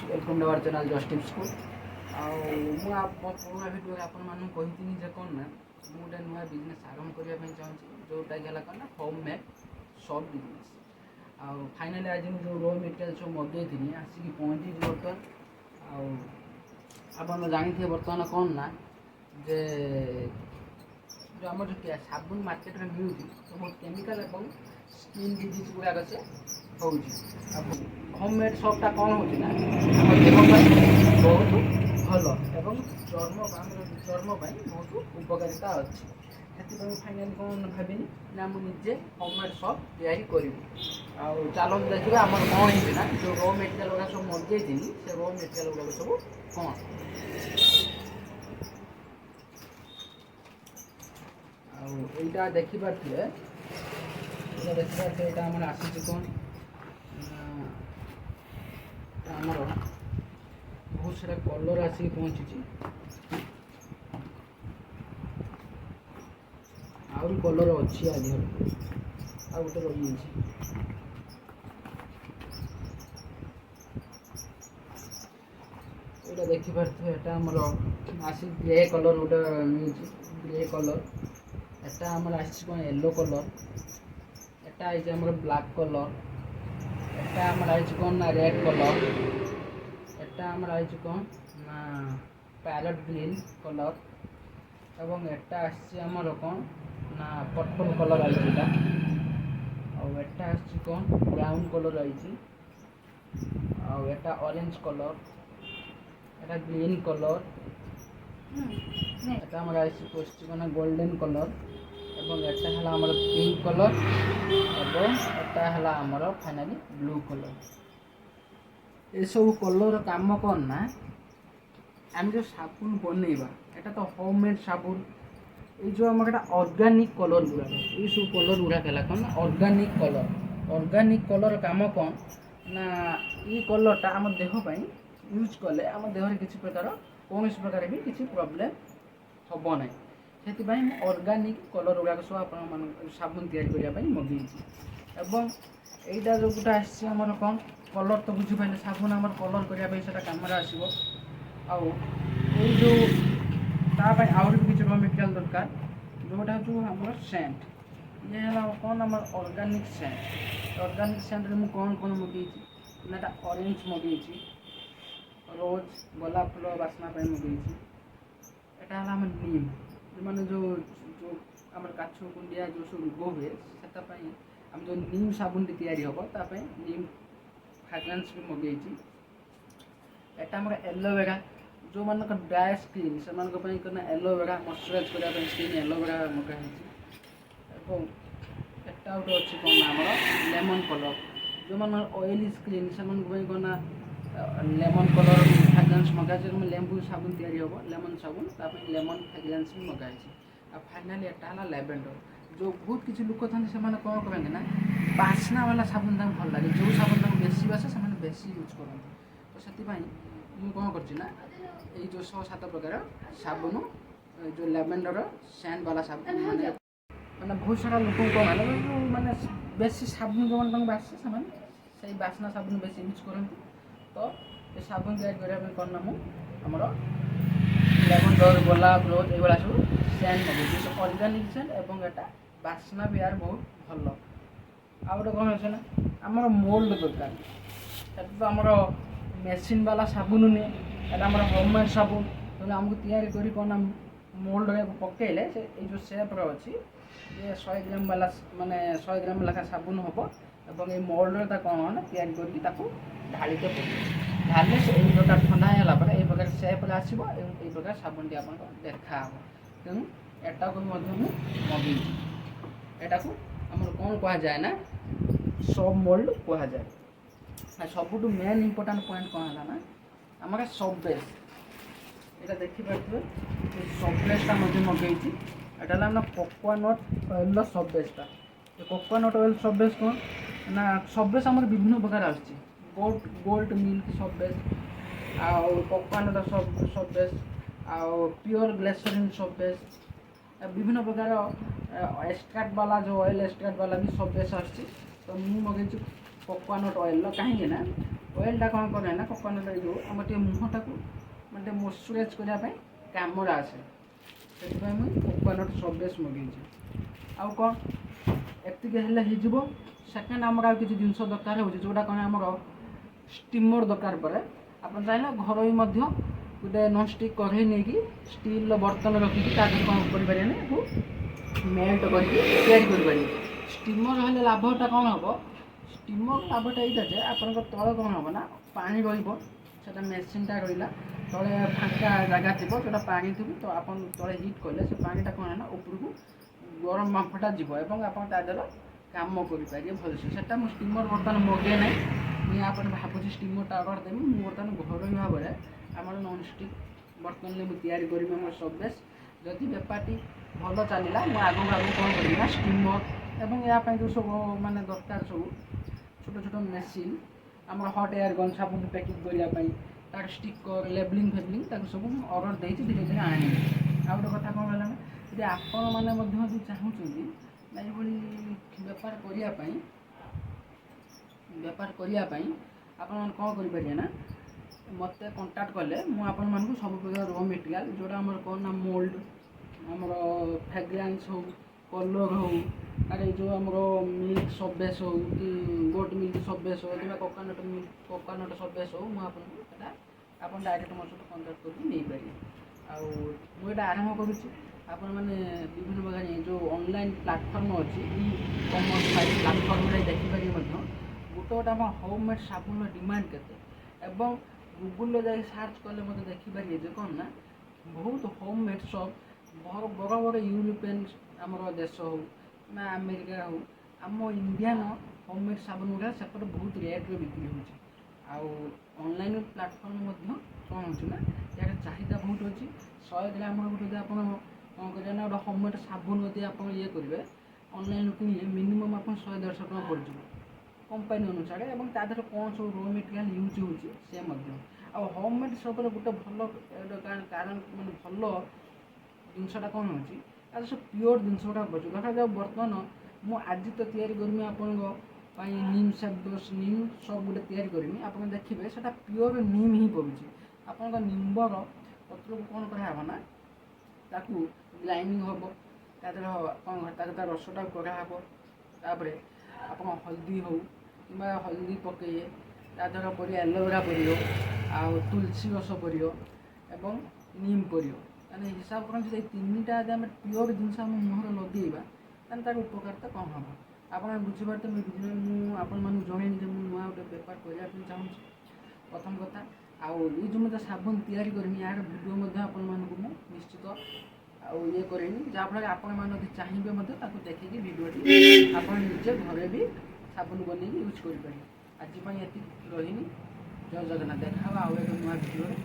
Welcome to our channel just tips को पुराना video आपको कही जे कौन ना मुझे गोटे नुआ बिजनेस आरंभ करने चाहिए जोटा कि कौन ना होम मेड सॉप बिजनेस आउ फाइनाली आज जो रो मटेरियल सब मगेनी आसिक पहुँची बर्तमान आप जानी बर्तमान कौन ना जे जो आम जो साबुन मार्केट में मिलूँ तो बहुत केमिकल और स्किन डिजीज गुड़ाक से होम मेड सॉपटा कौन हो देह बहुत भल एवं चर्म बहुत उपकारिता अच्छी से फाइनाली कौन भावी ना मुझे होम मेड सॉप तैयारी करी चलो देखिए आम कौन है जो रो मेटेरियल गुड़ा सब मगेनी से रो मेटेरियल गुड़ा सब कौन आईटा देखिपारे यहाँ आसी कौन आमर बहुत सारा कलर आसिक पहुँची आहरी कलर अच्छी आज आ गोटे रही ये देखिपारे यहाँ आमर आसी ग्रे कलर गोटे मिलूँ ग्रे कलर एटा आमर आसी कौन येलो कलर एटा आई आमर ब्लैक कलर एटा आमर आई कौन ना रेड कलर एटा आमर आई कौन ना पैरेट ग्रीन कलर एवं एटा आसी आमर कौन ना पर्पल कलर आईटा और एटा आसी कौन ब्राउन कलर आई और एटा ऑरेंज कलर एटा ग्रीन कलर एटा आमर आई कौन गोल्डन कलर एवं एटा है आमर पिंक कलर एवं एटा है आमर फाइनाली ब्लू कलर ये सब कलर काम कौन ना आम जो साबुन बनइबा एटा तो होम मेड साबुन ये जो आम ऑर्गेनिक कलर गुड़ा ये सब कलर गुड़ा है कौन ऑर्गेनिक कलर काम कौन ना ये कलरटा आम देहपाई यूज कले आम देह किसी प्रकार कौन प्रकार भी किसी प्रोब्लेम हम ना से ऑर्गेनिक कलर गुड़ा सब आप साबुन या मगेगी एवं यहीटा जो गोटे आमर कौन कलर तो बुझीपारे साबुन आम कलर करने कम आसो जो आहरी भी किसी रो मटेरियल दरकार जोटा जो आम सेंट ये है कौन आम ऑर्गेनिक सेंट रे कौन कौन मगेगी ना ऑरेंज मगेगी रोज गोलाप फूल बास्ना मगेगी एटा आम नीम जो मैंने जो जो आम काछ कुंडिया जो सब रोग हुए से आम जो नीम साबुन तैयारी हम ताप नीम फ्रेग्रेंस भी मगेगी एटा आम एलोवेरा जो मान ड्राए स्किन से एलोवेरा मॉइस्चराइज करने स्किन एलोवेरा मगाही एटा गोटे अच्छी कौन आम लेमन कलर जो मान ऑयली स्किन से कौन लेमन कलर फ्रेग्रेंस मगाई लेंबू साबुन तैयारी हम लेमन साबुन ताप लेमन फ्रेग्रेंस भी मगाई फाइनाली एटा है लैवेंडर जो बहुत किसी लोक था कौन करते ना बास्ना वाला साबुन भल लगे जो साबुन बेसी बासे से बेसी यूज करते तो से मुझे कौन कर जो 6-7 प्रकार साबुन जो लैवेंडर सेंट वाला साबुन मैंने बहुत सारा लोक मैंने बेसी साबुन जो मैंने बासे से बास्ना साबुन बेसी यूज करते तो ये साबुन तैयारी करने कौन ना मुझर लैवेंडर गोलाप रोज ये सब सेंट मगे ऑर्गेनिक सेंट और एटा बास्ना भी यार बहुत भल आ गए कौन है ना आमर मोल्ड दरकार तो आमर मेसीन वाला साबुन नुहे एटा आम होम मेड साबुन तो आमको तैयारी करी कौन मोल्ड पकड़े से जो सेप अच्छी ये 100 ग्राम वाला माने 100 ग्राम लेखा साबुन हम और ये मोल्ड कौन तैयारी करके ढाड़ीते पड़े ढाले से यही प्रकार ठंडा है ये प्रकार सेप आसो यही प्रकार साबुन टी आप देखा तेणु एटा को मगेगी एटा को आम कौन कह जाए ना सब मोल्ड कह जाए सबुठ मेन इम्पोर्टाट पॉइंट कौन है ना आम सब बेस यहाँ देखिपारे सब बेसटा मगेगी एटा कोकोनट ऑयल सब बेसटा कोकोनट ऑयल सब बेस कौन ना सब बेस आम विभिन्न प्रकार आसची गोल्ड मिल्क सब बेस आउ कोकोनट सब बेस आउ प्योर ग्लिसरीन सब बेस विभिन्न प्रकार एक्सट्रैक्ट वाला जो ऑयल एक्सट्रैक्ट वाला भी सब बेस आसची तो मुझे मगेची कोकोनट ऑयल कहीं ना ଅଏଲ୍ଟା କ'ଣ କରେ ନା କୋକୋନଟ୍ ଯେଉଁ ଆମର ଟିକେ ମୁହଁଟାକୁ ମାନେ ଟିକେ ମଶ୍ଚରାଇଜ୍ କରିବା ପାଇଁ କାମରେ ଆସେ। ସେଥିପାଇଁ ମୁଁ କୋକୋନଟ୍ ସୋପ୍ ବେସ୍ ମଗେଇଛି। ଆଉ କ'ଣ ଏତିକି ହେଲେ ହେଇଯିବ। ସେକେଣ୍ଡ ଆମର ଆଉ କିଛି ଜିନିଷ ଦରକାର ହେଉଛି ଯେଉଁଟା କ'ଣ ଆମର ଷ୍ଟିମର୍ ଦରକାର ପଡ଼େ। ଆପଣ ଚାହିଁଲେ ଘରୋଇ ମଧ୍ୟ ଗୋଟେ ନନ୍ଷ୍ଟିକ୍ କଢ଼େଇ ନେଇକି ଷ୍ଟିଲ୍ର ବର୍ତ୍ତନ ରଖିକି ତା ଦେହରେ କ'ଣ କରିପାରିବେ ନା ତାକୁ ମେଲ୍ଟ କରିକି ତିଆରି କରିପାରିବେ। ଷ୍ଟିମର୍ ହେଲେ ଲାଭଟା କ'ଣ ହେବ? ଷ୍ଟିମର୍ ଲାଭଟା ଏଇଟା ଯେ ଆପଣଙ୍କ ତଳେ କ'ଣ ହେବ ନା ପାଣି ରହିବ, ସେଟା ମେସିନ୍ଟା ରହିଲା ତଳେ ଫାଙ୍କା ଜାଗା ଥିବ ଯେଉଁଟା ପାଣି ଥିବ, ତ ଆପଣ ତଳେ ହିଟ୍ କଲେ ସେ ପାଣିଟା କ'ଣ ନା ଉପରକୁ ଗରମ ବାମ୍ଫଟା ଯିବ ଏବଂ ଆପଣ ତା ଦେହରେ କାମ କରିପାରିବେ ଭଲସେ। ସେଟା ମୁଁ ଷ୍ଟିମର୍ ବର୍ତ୍ତମାନ ମଗେଇ ନାହିଁ, ମୁଁ ୟା ପରେ ଭାବୁଛି ଷ୍ଟିମର୍ଟା ଅର୍ଡ଼ର ଦେବି। ମୁଁ ବର୍ତ୍ତମାନ ଘରୋଇ ଭାବରେ ଆମର ନନ୍ଷ୍ଟିକ୍ ବର୍ତ୍ତନରେ ମୁଁ ତିଆରି କରିବି ଆମର ସୋପ୍ ବେସ୍। ଯଦି ବେପାରଟି ଭଲ ଚାଲିଲା ମୁଁ ଆଗକୁ କ'ଣ କରିବି ନା ଷ୍ଟିମର୍ ଏବଂ ୟା ପାଇଁ ଯେଉଁ ସବୁ ମାନେ ଦରକାର ସବୁ ଛୋଟ ଛୋଟ ମେସିନ୍ ଆମର ହଟ୍ ଏୟାର୍ ଗନ୍ ସାବୁନ ପ୍ୟାକିଂ କରିବା ପାଇଁ ତାର ଷ୍ଟିକର୍ ଲେବଲିଂ ଫେବଲିଂ ତାକୁ ସବୁ ମୁଁ ଅର୍ଡ଼ର ଦେଇଛି, ଧୀରେ ଧୀରେ ଆଣିବି। ଆଉ ଗୋଟେ କଥା କ'ଣ ହେଲା ନା ଯଦି ଆପଣମାନେ ମଧ୍ୟ ଯଦି ଚାହୁଁଛନ୍ତି ନା ଏଇଭଳି ବେପାର କରିବା ପାଇଁ ଆପଣମାନେ କ'ଣ କରିପାରିବେ ନା ମୋତେ କଣ୍ଟାକ୍ଟ କଲେ ମୁଁ ଆପଣମାନଙ୍କୁ ସବୁ ପ୍ରକାର ର ମେଟେରିଆଲ୍ ଯେଉଁଟା ଆମର କ'ଣ ନା ମୋଲ୍ଡ ଆମର ଫ୍ରାଗ୍ରାନ୍ସ ହେଉ କଲର୍ ହେଉ ଆରେ ଯେଉଁ ଆମର ମିଲ୍କ ସୋପ୍ ବେସ୍ ହେଉ କି ଗୋଟ୍ ମିଲ୍କ ସୋପ୍ ବେସ୍ ହେଉ କିମ୍ବା କୋକୋନଟ୍ ସୋପ୍ ବେସ୍ ହେଉ ମୁଁ ଆପଣଙ୍କୁ ସେଇଟା ଆପଣ ଡାଇରେକ୍ଟ ମୋ ସହିତ କଣ୍ଟାକ୍ଟ କରିକି ନେଇପାରିବେ। ଆଉ ମୁଁ ଏଇଟା ଆରମ୍ଭ କରୁଛି। ଆପଣମାନେ ବିଭିନ୍ନ ପ୍ରକାର ଯେଉଁ ଅନଲାଇନ୍ ପ୍ଲାଟଫର୍ମ ଅଛି ଇ କମର୍ସ ସାଇଟ୍ ପ୍ଲାଟଫର୍ମରେ ଦେଖିପାରିବେ ମଧ୍ୟ ଗୋଟେ ଆମ ହୋମ୍ ମେଡ୍ ସାବୁନର ଡିମାଣ୍ଡ କେତେ ଏବଂ ଗୁଗୁଲ୍ରେ ଯାଇ ସାର୍ଚ୍ଚ କଲେ ମଧ୍ୟ ଦେଖିପାରିବେ ଯେ କ'ଣ ନା ବହୁତ ହୋମ୍ ମେଡ୍ ସୋପ୍ ବଡ଼ ବଡ଼ ୟୁରୋପିଆନ୍ ଆମର ଦେଶ ହେଉ ନା ଆମେରିକା ହେଉ ଆମ ଇଣ୍ଡିଆନ ହୋମ୍ ମେଡ୍ ସାବୁନ ଗୁଡ଼ା ସେପଟେ ବହୁତ ରେଟ୍ରେ ବିକ୍ରି ହେଉଛି। ଆଉ ଅନଲାଇନ୍ ପ୍ଲାଟଫର୍ମ ମଧ୍ୟ କ'ଣ ହେଉଛି ନା ଏହାର ଚାହିଦା ବହୁତ ଅଛି। 100 ଗ୍ରାମର ଗୋଟେ ଯଦି ଆପଣ କ'ଣ କରିବେ ନା ଗୋଟେ ହୋମ୍ ମେଡ୍ ସାବୁନ ଯଦି ଆପଣ ଇଏ କରିବେ ଅନଲାଇନ୍ରୁ କିଣିଲେ ମିନିମମ୍ ଆପଣ 100-150 ଟଙ୍କା ପଡ଼ିଯିବ କମ୍ପାନୀ ଅନୁସାରେ ଏବଂ ତା ଦେହରେ କ'ଣ ସବୁ ର ମେଟେରିଆଲ୍ ୟୁଜ୍ ହେଉଛି ସେ ମଧ୍ୟ। ଆଉ ହୋମ୍ ମେଡ୍ ସୋପ୍ର ଗୋଟେ ଭଲ କାରଣ ମାନେ ଭଲ ଜିନିଷଟା କ'ଣ ହେଉଛି ତାର ସବୁ ପିଓର ଜିନିଷ ଗୁଡ଼ା ଅଛି। ଦେଖାଯାଉ ବର୍ତ୍ତମାନ ମୁଁ ଆଜି ତ ତିଆରି କରିମି ଆପଣଙ୍କ ପାଇଁ ନିମ୍ ସୋପ୍ ଗୋଟେ ତିଆରି କରିମି, ଆପଣ ଦେଖିବେ ସେଇଟା ପିଓର ନିମ୍ ହିଁ ପଡ଼ୁଛି। ଆପଣଙ୍କ ନିମ୍ବର ପତ୍ରକୁ କ'ଣ କରାହେବ ନା ତାକୁ ଗ୍ରାଇଣ୍ଡିଙ୍ଗ ହେବ, ତା ଦେହରେ କ'ଣ ତା ରସଟାକୁ କରାହେବ, ତାପରେ ଆପଣ ହଳଦୀ ହେଉ କିମ୍ବା ହଳଦୀ ପକାଇବେ, ତା ଦେହରେ ପଡ଼ିବ ଆଲୋଭେରା ପଡ଼ିବ, ଆଉ ତୁଳସୀ ରସ ପଡ଼ିବ ଏବଂ ନିମ୍ ପଡ଼ିବ। ତାହେଲେ ହିସାବ କରନ୍ତୁ ଯଦି 3ଟା ଯଦି ଆମେ ପିଓର ଜିନିଷ ଆମ ମୁହଁରେ ଲଗେଇବା ତାହେଲେ ତାର ଉପକାରିତା କ'ଣ ହେବ ଆପଣ ବୁଝିପାରୁଥିବେ। ମୁଁ ଆପଣମାନଙ୍କୁ ଜଣେଇନି ଯେ ମୁଁ ନୂଆ ଗୋଟେ ବେପାର କରିବା ପାଇଁ ଚାହୁଁଛି ପ୍ରଥମ କଥା। ଆଉ ଏଇ ଯେଉଁ ମୋତେ ସାବୁନ ତିଆରି କରିମି ଏହାର ଭିଡ଼ିଓ ମଧ୍ୟ ଆପଣମାନଙ୍କୁ ମୁଁ ନିଶ୍ଚିତ ଆଉ ଇଏ କରିମି, ଯାହାଫଳରେ ଆପଣମାନେ ଯଦି ଚାହିଁବେ ମଧ୍ୟ ତାକୁ ଦେଖିକି ଭିଡ଼ିଓଟି ଆପଣ ନିଜେ ଘରେ ବି ସାବୁନ ବନେଇକି ୟୁଜ୍ କରିପାରିବେ। ଆଜି ପାଇଁ ଏତିକି ରହିନି। ଜୟ ଜଗନ୍ନାଥ। ଦେଖା ହେବ ଆଉ ଏକ ନୂଆ ଭିଡ଼ିଓରେ।